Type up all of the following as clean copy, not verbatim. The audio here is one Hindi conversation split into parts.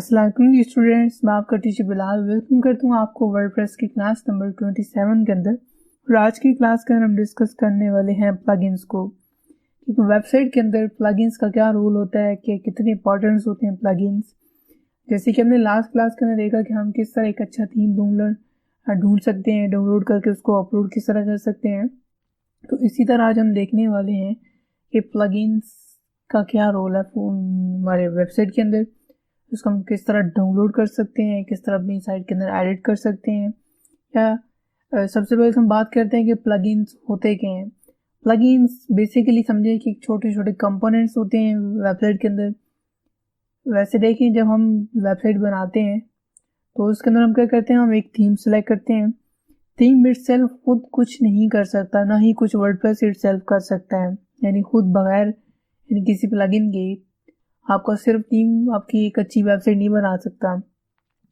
अस्सलाम वालेकुम स्टूडेंट्स, मैं आपका टीचर बिलाल वेलकम करता हूँ आपको वर्डप्रेस की क्लास नंबर 27 के अंदर। और आज की क्लास के अंदर हम डिस्कस करने वाले हैं प्लगइन्स को। क्योंकि वेबसाइट के अंदर प्लगइन्स का क्या रोल होता है, कि कितने इंपॉर्टेंस होते हैं प्लगइन्स। जैसे कि हमने लास्ट क्लास के अंदर देखा कि हम किस तरह एक अच्छा थीम ढूंढ सकते हैं, डाउनलोड करके उसको अपलोड किस तरह कर सकते हैं। तो इसी तरह आज हम देखने वाले हैं कि प्लगइन्स का क्या रोल है हमारे वेबसाइट के अंदर, उसको हम किस तरह डाउनलोड कर सकते हैं, किस तरह अपनी साइट के अंदर एडिट कर सकते हैं। या सबसे पहले हम बात करते हैं कि प्लगइन्स होते क्या हैं। प्लगइन्स बेसिकली समझे कि छोटे छोटे कंपोनेंट्स होते हैं वेबसाइट के अंदर। वैसे देखें, जब हम वेबसाइट बनाते हैं तो उसके अंदर हम क्या करते हैं, हम एक थीम सेलेक्ट करते हैं। थीम इटसेल्फ खुद कुछ नहीं कर सकता, ना ही कुछ वर्डप्रेस इटसेल्फ कर सकता है, यानी खुद बगैर यानी किसी प्लगइन के आपका सिर्फ थीम आपकी एक अच्छी वेबसाइट नहीं बना सकता।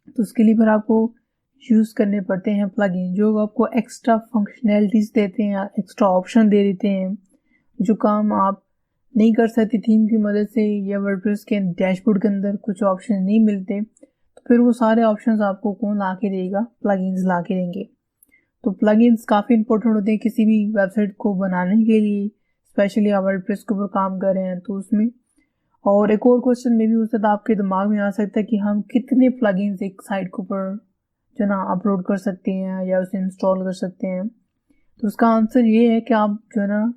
तो उसके लिए फिर आपको यूज़ करने पड़ते हैं प्लगइन, जो आपको एक्स्ट्रा फंक्शनैलिटीज़ देते हैं, एक्स्ट्रा ऑप्शन दे देते हैं, जो काम आप नहीं कर सकते थीम की मदद से, या वर्डप्रेस के डैशबोर्ड के अंदर कुछ ऑप्शन नहीं मिलते। तो फिर वो सारे ऑप्शंस आपको कौन ला के देगा? प्लगइन्स ला के देंगे। तो प्लगइन्स काफ़ी इंपॉर्टेंट होते हैं किसी भी वेबसाइट को बनाने के लिए, स्पेशली आप वर्डप्रेस के ऊपर काम कर रहे हैं तो उसमें। और एक और क्वेश्चन में भी हो सकता है आपके दिमाग में आ सकता है कि हम कितने प्लगइन्स एक साइट के ऊपर जो ना अपलोड कर सकते हैं या उसे इंस्टॉल कर सकते हैं। तो उसका आंसर ये है कि आप जो है ना,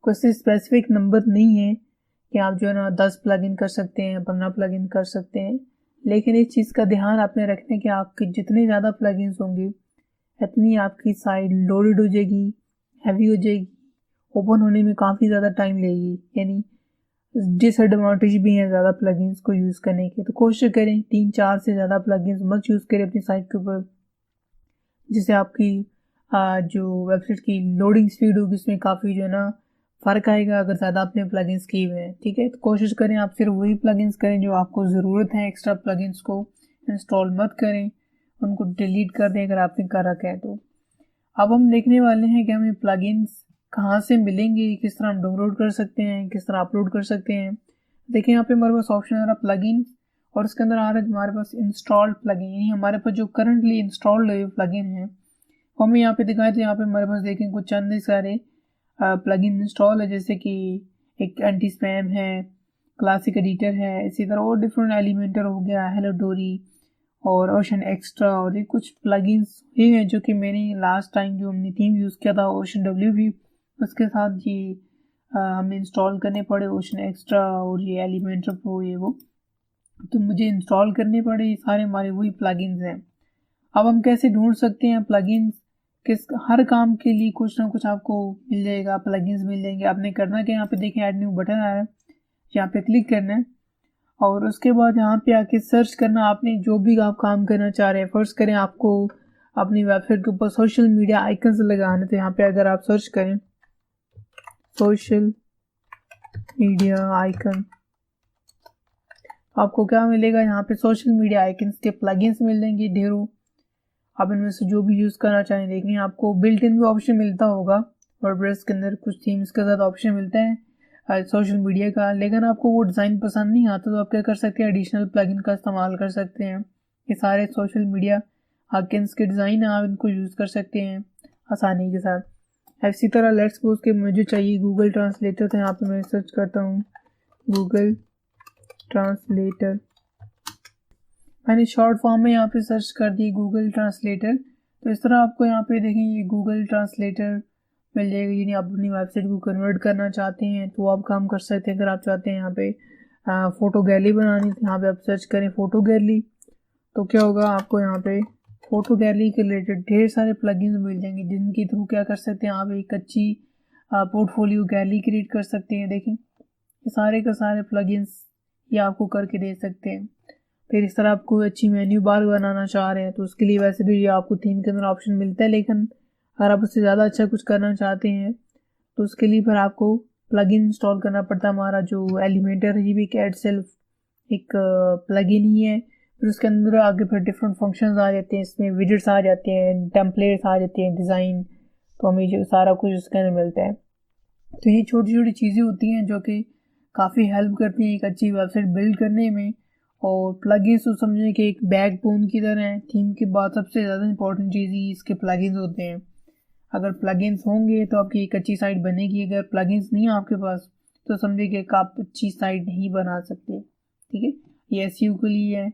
कोई स्पेसिफिक नंबर नहीं है कि आप जो है ना 10 प्लगइन कर सकते हैं, 15 प्लगइन कर सकते हैं। लेकिन इस चीज़ का ध्यान आपने रखना है कि आपके जितने ज़्यादा प्लगइन्स होंगे इतनी आपकी साइट लोडेड हो जाएगी, हैवी हो जाएगी, ओपन होने में काफ़ी ज़्यादा टाइम लेगी। यानी डिसएडवांटेज भी हैं ज़्यादा प्लगइन्स को यूज़ करने के। तो कोशिश करें 3-4 से ज़्यादा प्लगइन्स मत यूज़ करें अपनी साइट के ऊपर, जिससे आपकी जो वेबसाइट की लोडिंग स्पीड होगी उसमें काफ़ी जो है ना फ़र्क आएगा अगर ज़्यादा आपने प्लगइन्स किए हुए हैं। ठीक है, तो कोशिश करें आप सिर्फ वही प्लगइन्स करें जो आपको ज़रूरत है। एक्स्ट्रा प्लगइन्स को इंस्टॉल मत करें, उनको डिलीट कर दें अगर आपने कर रखा है तो। अब हम देखने वाले हैं कि हमें प्लगइन्स कहाँ से मिलेंगे, किस तरह हम डाउनलोड कर सकते हैं, किस तरह अपलोड कर सकते हैं। देखिए यहाँ पे हमारे पास ऑप्शन आ रहा है प्लगइन, और उसके अंदर आ रहा है हमारे पास इंस्टॉल्ड प्लगइन, यानी हमारे पास जो करंटली इंस्टॉल्ड प्लगइन है वो हमें यहाँ पे दिखाए। तो यहाँ पे हमारे पास देखें कुछ चंद सारे प्लगइन इंस्टॉल है, जैसे कि एक एंटी स्पैम है, क्लासिक एडिटर है, इसी तरह और डिफरेंट एलिमेंटर हो गया, हेलो डोरी और ओशन एक्स्ट्रा, और ये कुछ प्लगइन्स ही हैं जो कि मैंने लास्ट टाइम जो हमने थीम यूज़ किया था ओशन डब्ल्यू भी, उसके साथ ये हमें इंस्टॉल करने पड़े ओशन एक्स्ट्रा और ये एलिमेंटर प्रो ये वो, तो मुझे इंस्टॉल करने पड़े। ये सारे हमारे वही प्लगइन्स हैं। अब हम कैसे ढूंढ सकते हैं प्लगइन्स? हर काम के लिए कुछ ना कुछ आपको मिल जाएगा, प्लगइन्स मिल जाएंगे। आपने करना क्या, यहाँ पे देखें ऐड न्यू बटन आ रहा है, यहाँ पे क्लिक करना है और उसके बाद यहाँ पे आके सर्च करना आपने जो भी आप काम करना चाह रहे हैं। फर्स्ट करें आपको अपनी वेबसाइट के ऊपर सोशल मीडिया आइकन्स लगाने, तो यहाँ पे अगर आप सर्च करें सोशल मीडिया आइकन, आपको क्या मिलेगा? यहाँ पे सोशल मीडिया आइकन्स के प्लगइन्स मिल जाएंगे ढेरों। आप इनमें से जो भी यूज़ करना चाहें देखें, आपको बिल्ट इन भी ऑप्शन मिलता होगा वर्डप्रेस के अंदर, कुछ थीम्स के साथ ऑप्शन मिलता है सोशल मीडिया का। लेकिन आपको वो डिज़ाइन पसंद नहीं आता तो आप क्या कर सकते हैं, एडिशनल प्लगइन का इस्तेमाल कर सकते हैं। ये सारे सोशल मीडिया आइकन्स के डिज़ाइन आप इनको यूज़ कर सकते हैं आसानी के साथ। इसी तरह लेट्स सपोज कि मुझे चाहिए गूगल ट्रांसलेटर, तो यहाँ पे मैं सर्च करता हूँ गूगल ट्रांसलेटर। मैंने शॉर्ट फॉर्म में यहाँ पे सर्च कर दी गूगल ट्रांसलेटर। तो इस तरह आपको यहाँ पे देखें ये गूगल ट्रांसलेटर मिल जाएगा। यानी आप अपनी वेबसाइट को कन्वर्ट करना चाहते हैं तो आप काम कर सकते हैं। अगर आप चाहते हैं यहाँ पे फ़ोटो गैलरी बनानी, तो यहाँ पे आप सर्च करें फ़ोटो गैलरी, तो क्या होगा आपको यहाँ पे फ़ोटो गैलरी के रिलेटेड ढेर सारे प्लगइन्स मिल जाएंगे, जिनके थ्रू क्या कर सकते हैं, आप एक अच्छी पोर्टफोलियो गैलरी क्रिएट कर सकते हैं। देखें ये सारे के सारे प्लगइन्स ये आपको करके दे सकते हैं। फिर इस तरह आपको अच्छी मेन्यू बार बनाना चाह रहे हैं तो उसके लिए वैसे भी आपको थीम के अंदर ऑप्शन मिलता है, लेकिन अगर आप उससे ज़्यादा अच्छा कुछ करना चाहते हैं तो उसके लिए फिर आपको प्लगइन इंस्टॉल करना पड़ता है। हमारा जो एलिमेंटर है ये भी कैड सेल्फ एक प्लगइन ही है। फिर उसके अंदर आगे फिर डिफरेंट फंक्शंस आ जाते हैं, इसमें विजेट्स आ जाते हैं, टेम्पलेट्स आ जाते हैं, डिज़ाइन, तो हमें जो सारा कुछ उसके अंदर मिलता है। तो ये छोटी छोटी चीज़ें होती हैं जो कि काफ़ी हेल्प करती हैं एक अच्छी वेबसाइट बिल्ड करने में। और प्लगइन्स तो समझें कि एक बैकबोन की तरह है। थीम के बाद सबसे ज़्यादा इंपॉर्टेंट चीज़ ही इसके प्लगइन्स होते हैं। अगर प्लगइन्स होंगे तो आपकी एक अच्छी साइट बनेगी। अगर प्लगइन्स नहीं है आपके पास तो समझिए कि आप अच्छी साइट नहीं बना सकते। ठीक है, ये एसईओ के लिए है,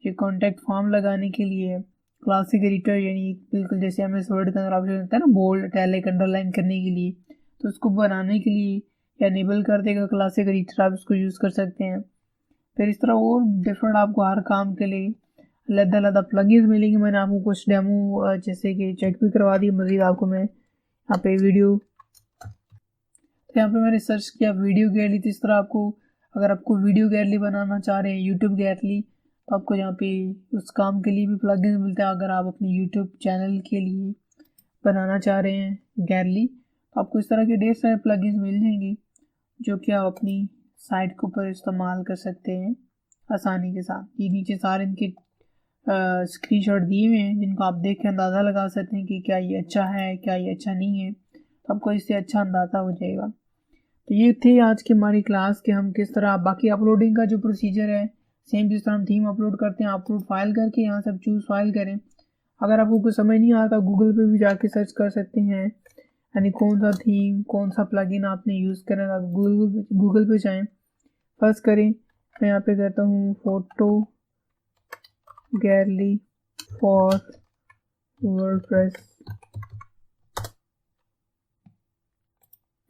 ये कॉन्टैक्ट फॉर्म लगाने के लिए है, क्लासिक एडिटर यानी बिल्कुल जैसे एमएस वर्ड का ऑप्शन होता है ना बोल्ड इटैलिक अंडरलाइन करने के लिए, तो उसको बनाने के लिए एनेबल कर देगा क्लासिक एडिटर, आप इसको यूज़ कर सकते हैं। फिर इस तरह और डिफरेंट आपको हर काम के लिए अलग-अलग प्लगइन्स मिलेंगे। मैंने आपको कुछ डेमो जैसे कि चेक भी करवा दी। मज़ीद आपको मैं यहाँ पे वीडियो, तो यहाँ पे मैंने सर्च किया वीडियो गैलरी। तो इस तरह आपको अगर आपको वीडियो गैलरी बनाना चाह रहे हैं यूट्यूब गैलरी, तो आपको यहाँ पे उस काम के लिए भी प्लगइन्स मिलते हैं। अगर आप अपने यूट्यूब चैनल के लिए बनाना चाह रहे हैं गैलरी, तो आपको इस तरह के ढेर सारे प्लगइन्स मिल जाएंगे जो कि आप अपनी साइट के ऊपर इस्तेमाल कर सकते हैं आसानी के साथ। ये नीचे सारे इनके स्क्रीनशॉट दिए हुए हैं जिनको आप देख के अंदाज़ा लगा सकते हैं कि क्या ये अच्छा है, क्या ये अच्छा नहीं है। तो आपको इससे अच्छा अंदाज़ा हो जाएगा। तो ये थे आज की हमारी क्लास के हम किस तरह बाकी अपलोडिंग का जो प्रोसीजर है सेम जिस तरह हम थीम अपलोड करते हैं, अपलोड फाइल करके यहाँ से चूज़ फाइल करें। अगर आपको कुछ समझ नहीं आता गूगल पे भी जाके सर्च कर सकते हैं, यानी कौन सा थीम कौन सा प्लगइन आपने यूज़ करना है। गूगल पे जाएं, फर्स्ट करें, मैं यहाँ पे करता हूँ फोटो गैलरी फॉर वर्डप्रेस।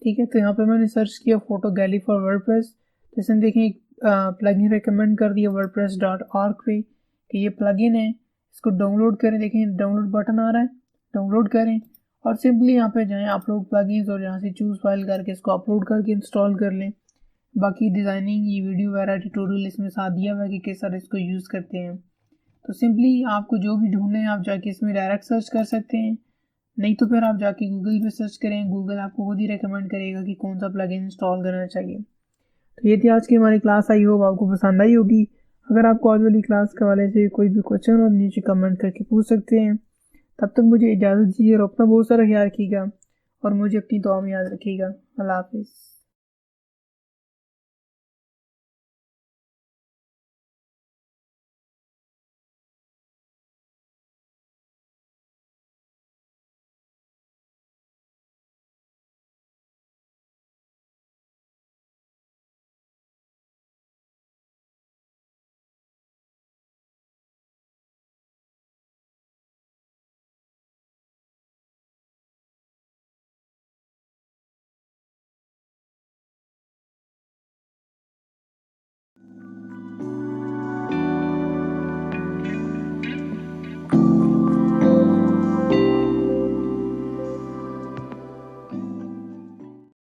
ठीक है, तो यहाँ पे मैंने सर्च किया फोटो गैलरी फॉर वर्डप्रेस। तो इसने देखें एक प्लगइन रिकमेंड कर दिया wordpress.org पे कि ये प्लगइन है, इसको डाउनलोड करें। देखें डाउनलोड बटन आ रहा है, डाउनलोड करें और सिंपली यहाँ पे जाएं अपलोड प्लगइन्स और यहाँ से चूज़ फाइल करके इसको अपलोड करके इंस्टॉल कर लें। बाकी डिज़ाइनिंग ये वीडियो वगैरह ट्यूटोरियल इसमें साथ दिया हुआ है कि किस तरह इसको यूज़ करते हैं। तो सिंपली आपको जो भी ढूंढना है आप जाके इसमें डायरेक्ट सर्च कर सकते हैं, नहीं तो फिर आप जाके गूगल पे सर्च करें, गूगल आपको खुद ही रेकमेंड करेगा कि कौन सा प्लगइन इंस्टॉल करना चाहिए। तो ये थी आज की हमारी क्लास, आई होप आपको पसंद आई होगी। अगर आपको आज वाली क्लास के हवाले से कोई भी क्वेश्चन हो नीचे कमेंट करके पूछ सकते हैं। तब तक मुझे इजाज़त दीजिए और अपना बहुत सारा ख्याल रखिएगा और मुझे अपनी दुआ में याद रखिएगा। अल्लाह हाफिज़।